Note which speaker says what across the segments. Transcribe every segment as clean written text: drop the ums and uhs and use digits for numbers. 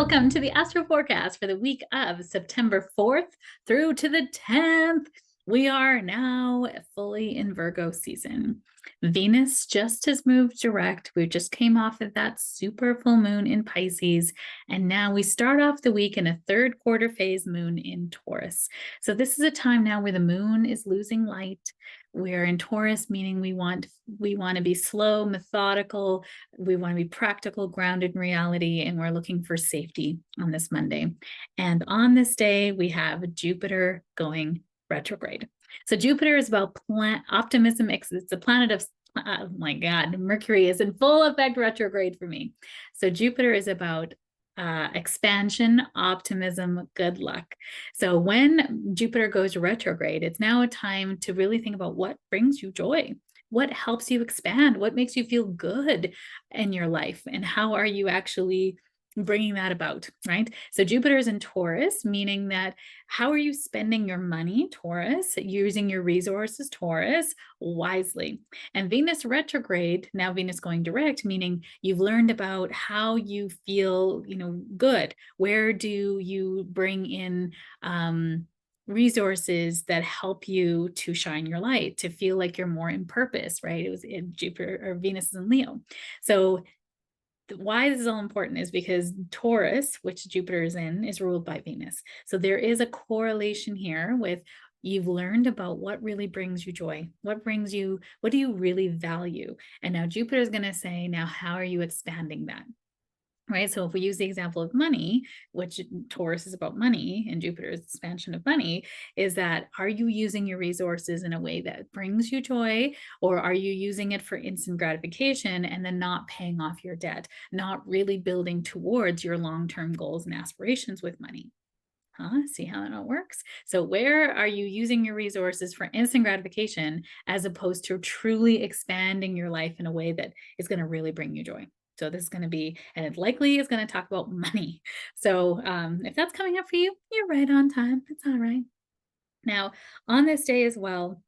Speaker 1: Welcome to the Astro Forecast for the week of September 4th through to the 10th. We are now fully in Virgo season. Venus just has moved direct. We just came off of that super full moon in Pisces, and now we start off the week in a third quarter phase moon in Taurus. So this is a time now where the moon is losing light. We're in Taurus, meaning we want to be slow, methodical. We want to be practical, grounded in reality, and we're looking for safety on this Monday. And on this day, we have Jupiter going retrograde. So Jupiter is about optimism. It's the planet of, oh my God, Mercury is in full effect retrograde for me. So Jupiter is about expansion, optimism, good luck. So when Jupiter goes retrograde, it's now a time to really think about what brings you joy. What helps you expand? What makes you feel good in your life? And how are you actually bringing that about, right? So Jupiter is in Taurus, meaning that how are you spending your money, Taurus, using your resources, Taurus, wisely. And Venus retrograde, now Venus going direct, meaning you've learned about how you feel, good. Where do you bring in resources that help you to shine your light, to feel like you're more in purpose, right? It was in Jupiter or Venus is in Leo. So why this is all important is because Taurus, which Jupiter is in, is ruled by Venus. So there is a correlation here with you've learned about what really brings you joy, what do you really value? And now Jupiter is going to say, now, how are you expanding that? Right. So if we use the example of money, which Taurus is about money and Jupiter's expansion of money, is that are you using your resources in a way that brings you joy, or are you using it for instant gratification and then not paying off your debt, not really building towards your long-term goals and aspirations with money? See how that all works? So where are you using your resources for instant gratification as opposed to truly expanding your life in a way that is going to really bring you joy? So this is going to be, and it likely is going to talk about money. So if that's coming up for you, you're right on time. It's all right. Now, on this day as well,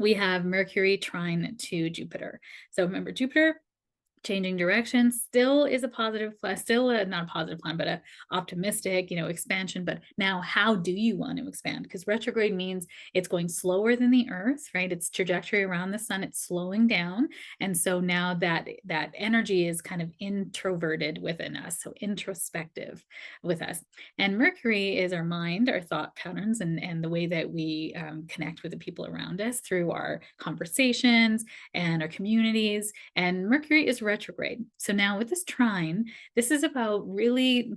Speaker 1: we have Mercury trine to Jupiter. So remember, Jupiter changing direction still is a positive plan, not a positive plan, but a optimistic, expansion. But now how do you want to expand? Because retrograde means it's going slower than the earth, right? Its trajectory around the sun, it's slowing down. And so now that energy is kind of introverted within us, so introspective with us. And Mercury is our mind, our thought patterns, and the way that we connect with the people around us through our conversations and our communities. And Mercury is retrograde. So now with this trine, this is about really,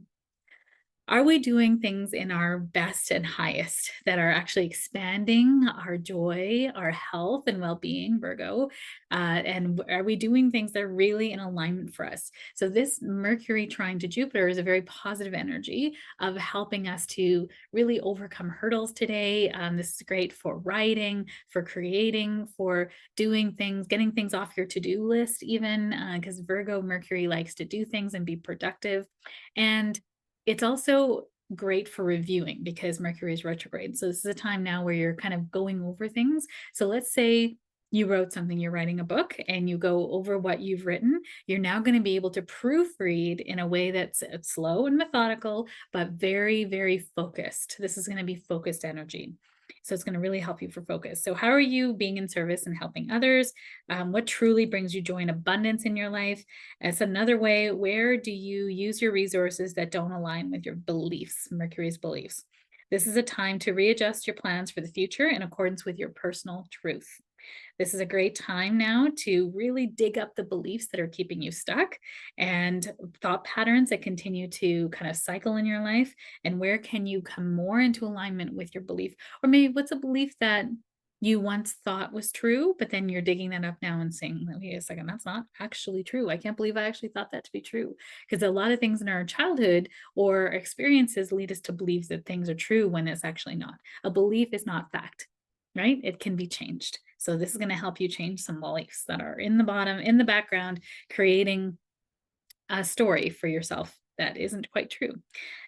Speaker 1: are we doing things in our best and highest that are actually expanding our joy, our health and well-being, Virgo? And are we doing things that are really in alignment for us? So this Mercury trine to Jupiter is a very positive energy of helping us to really overcome hurdles today. This is great for writing, for creating, for doing things, getting things off your to-do list even, because Virgo Mercury likes to do things and be productive. And it's also great for reviewing because Mercury is retrograde. So this is a time now where you're kind of going over things. So let's say you wrote something, you're writing a book and you go over what you've written. You're now going to be able to proofread in a way that's slow and methodical, but very, very focused. This is going to be focused energy. So it's going to really help you for focus. So how are you being in service and helping others? What truly brings you joy and abundance in your life? It's another way, where do you use your resources that don't align with your beliefs, Mercury's beliefs? This is a time to readjust your plans for the future in accordance with your personal truth. This is a great time now to really dig up the beliefs that are keeping you stuck and thought patterns that continue to kind of cycle in your life. And where can you come more into alignment with your belief? Or maybe what's a belief that you once thought was true, but then you're digging that up now and saying, wait a second, that's not actually true. I can't believe I actually thought that to be true. Because a lot of things in our childhood or experiences lead us to believe that things are true when it's actually not. A belief is not fact, right? It can be changed. So this is going to help you change some beliefs that are in the background, creating a story for yourself that isn't quite true.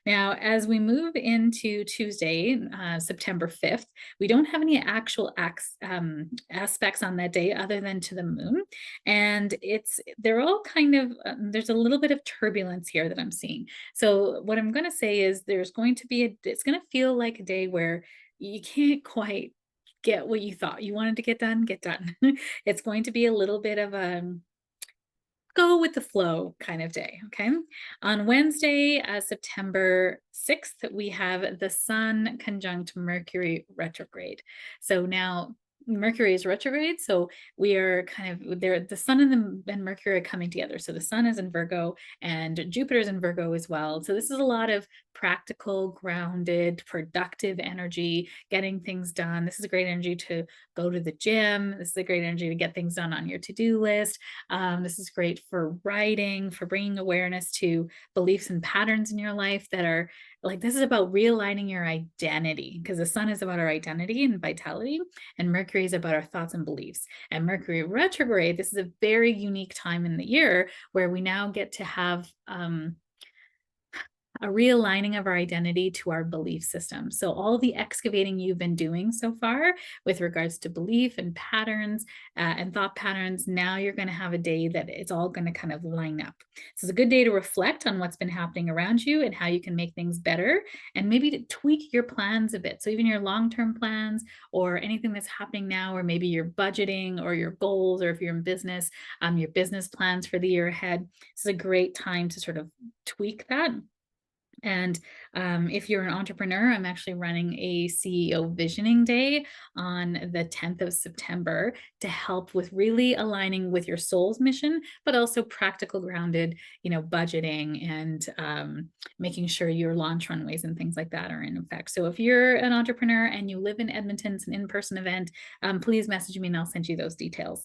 Speaker 1: Now, as we move into Tuesday, September 5th, we don't have any actual aspects on that day other than to the moon. And they're all kind of, there's a little bit of turbulence here that I'm seeing. So, what I'm going to say is there's going to be, it's going to feel like a day where you can't quite get what you thought you wanted to get done. It's going to be a little bit of a go with the flow kind of day. Okay. On Wednesday, September 6th, we have the Sun conjunct Mercury retrograde. So now Mercury is retrograde. So we are kind of there, the Sun and Mercury are coming together. So the Sun is in Virgo and Jupiter's in Virgo as well. So this is a lot of practical, grounded, productive energy, getting things done. This is a great energy to go to the gym. This is a great energy to get things done on your to-do list. This is great for writing, for bringing awareness to beliefs and patterns in your life that are like, this is about realigning your identity, because the Sun is about our identity and vitality, and Mercury is about our thoughts and beliefs. And Mercury retrograde, this is a very unique time in the year where we now get to have a realigning of our identity to our belief system. So all the excavating you've been doing so far with regards to belief and patterns and thought patterns, now you're going to have a day that it's all going to kind of line up. So it's a good day to reflect on what's been happening around you and how you can make things better, and maybe to tweak your plans a bit. So even your long-term plans or anything that's happening now, or maybe your budgeting or your goals, or if you're in business, your business plans for the year ahead. This is a great time to sort of tweak that. And if you're an entrepreneur, I'm actually running a CEO Visioning Day on the 10th of September to help with really aligning with your soul's mission, but also practical, grounded, budgeting and making sure your launch runways and things like that are in effect. So if you're an entrepreneur and you live in Edmonton, it's an in-person event, please message me and I'll send you those details.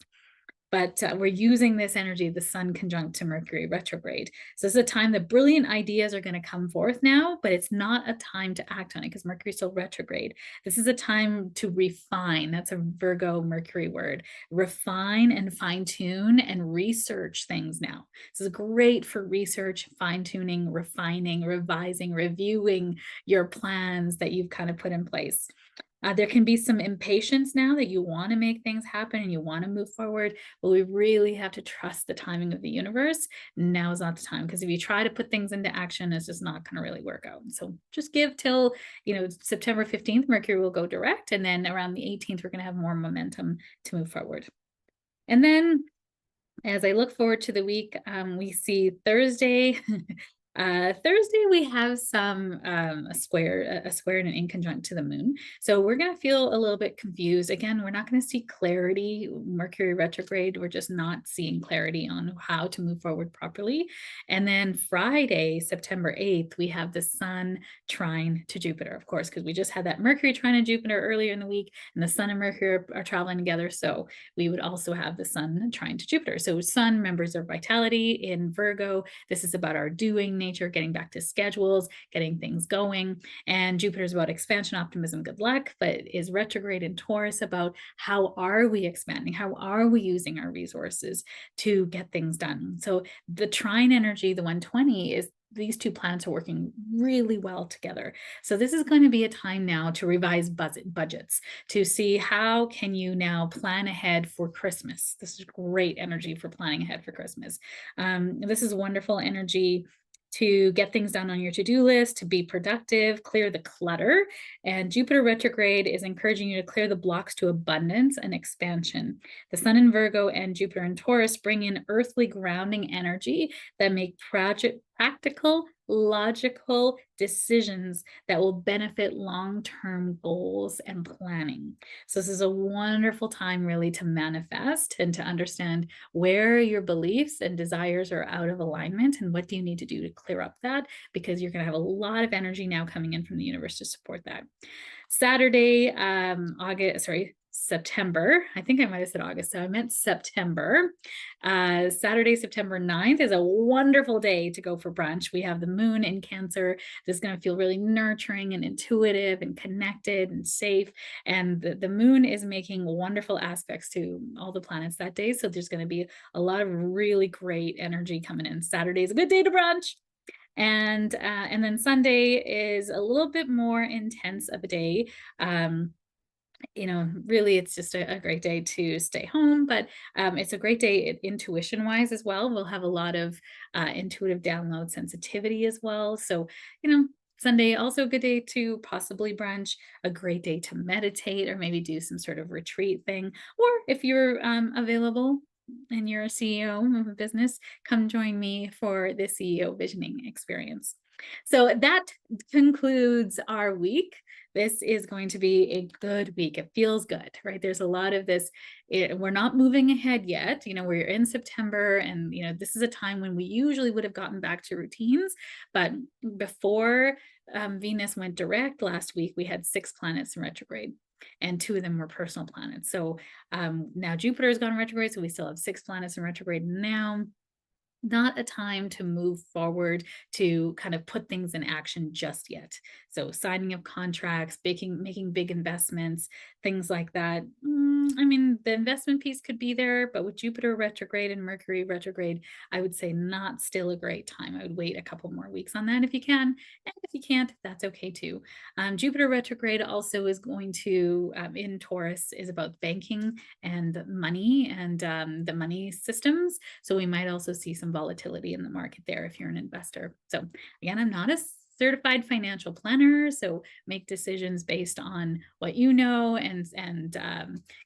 Speaker 1: But we're using this energy, the Sun conjunct to Mercury retrograde. So this is a time that brilliant ideas are going to come forth now, but it's not a time to act on it because Mercury is still retrograde. This is a time to refine. That's a Virgo Mercury word. Refine and fine tune and research things now. This is great for research, fine tuning, refining, revising, reviewing your plans that you've kind of put in place. There can be some impatience now that you want to make things happen and you want to move forward, but we really have to trust the timing of the universe. Now is not the time, because if you try to put things into action, it's just not going to really work out. So just give till, September 15th, Mercury will go direct. And then around the 18th, we're going to have more momentum to move forward. And then as I look forward to the week, we see Thursday. Thursday, we have a square and an inconjunct to the moon. So we're going to feel a little bit confused. Again, we're not going to see clarity. Mercury retrograde, we're just not seeing clarity on how to move forward properly. And then Friday, September 8th, we have the Sun trine to Jupiter, of course, because we just had that Mercury trine to Jupiter earlier in the week, and the Sun and Mercury are traveling together. So we would also have the Sun trine to Jupiter. So Sun, members of vitality in Virgo. This is about our doing nature, getting back to schedules, getting things going. And Jupiter is about expansion, optimism, good luck, but is retrograde in Taurus about how are we expanding? How are we using our resources to get things done? So the trine energy, the 120, is these two planets are working really well together. So this is going to be a time now to revise budgets, to see how can you now plan ahead for Christmas. This is great energy for planning ahead for Christmas. This is wonderful energy to get things done on your to-do list, to be productive, clear the clutter. And Jupiter retrograde is encouraging you to clear the blocks to abundance and expansion. The Sun in Virgo and Jupiter in Taurus bring in earthly grounding energy that make practical, logical decisions that will benefit long-term goals and planning. So this is a wonderful time really to manifest and to understand where your beliefs and desires are out of alignment and what do you need to do to clear up that, because you're going to have a lot of energy now coming in from the universe to support that. Saturday, September. I think I might have said August, so I meant September. Saturday, September 9th is a wonderful day to go for brunch. We have the moon in Cancer. This is going to feel really nurturing and intuitive and connected and safe. And the moon is making wonderful aspects to all the planets that day. So there's going to be a lot of really great energy coming in. Saturday is a good day to brunch. And then Sunday is a little bit more intense of a day. Really, it's just a great day to stay home, but it's a great day intuition wise as well. We'll have a lot of intuitive download sensitivity as well. So, Sunday, also a good day to possibly brunch, a great day to meditate or maybe do some sort of retreat thing. Or if you're available and you're a CEO of a business, come join me for the CEO visioning experience. So that concludes our week. This is going to be a good week. It feels good, right? There's a lot of this. We're not moving ahead yet. We're in September, and this is a time when we usually would have gotten back to routines. But before Venus went direct last week, we had 6 planets in retrograde, and 2 of them were personal planets. So now Jupiter has gone retrograde, so we still have 6 planets in retrograde now. Not a time to move forward, to kind of put things in action just yet. So signing of contracts, making big investments, things like that. The investment piece could be there, but with Jupiter retrograde and Mercury retrograde, I would say not still a great time. I would wait a couple more weeks on that if you can. And if you can't, that's okay too. Jupiter retrograde also is going to, in Taurus, is about banking and money and the money systems. So we might also see some volatility in the market there if you're an investor. So again, I'm not a certified financial planner, so make decisions based on what you know, and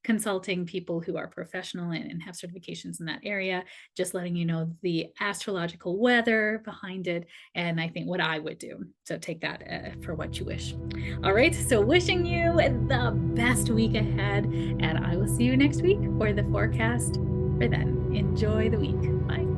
Speaker 1: consulting people who are professional and have certifications in that area, just letting you know the astrological weather behind it, and I think what I would do. So take that for what you wish. All right, so wishing you the best week ahead, and I will see you next week for the forecast for then. Enjoy the week. Bye.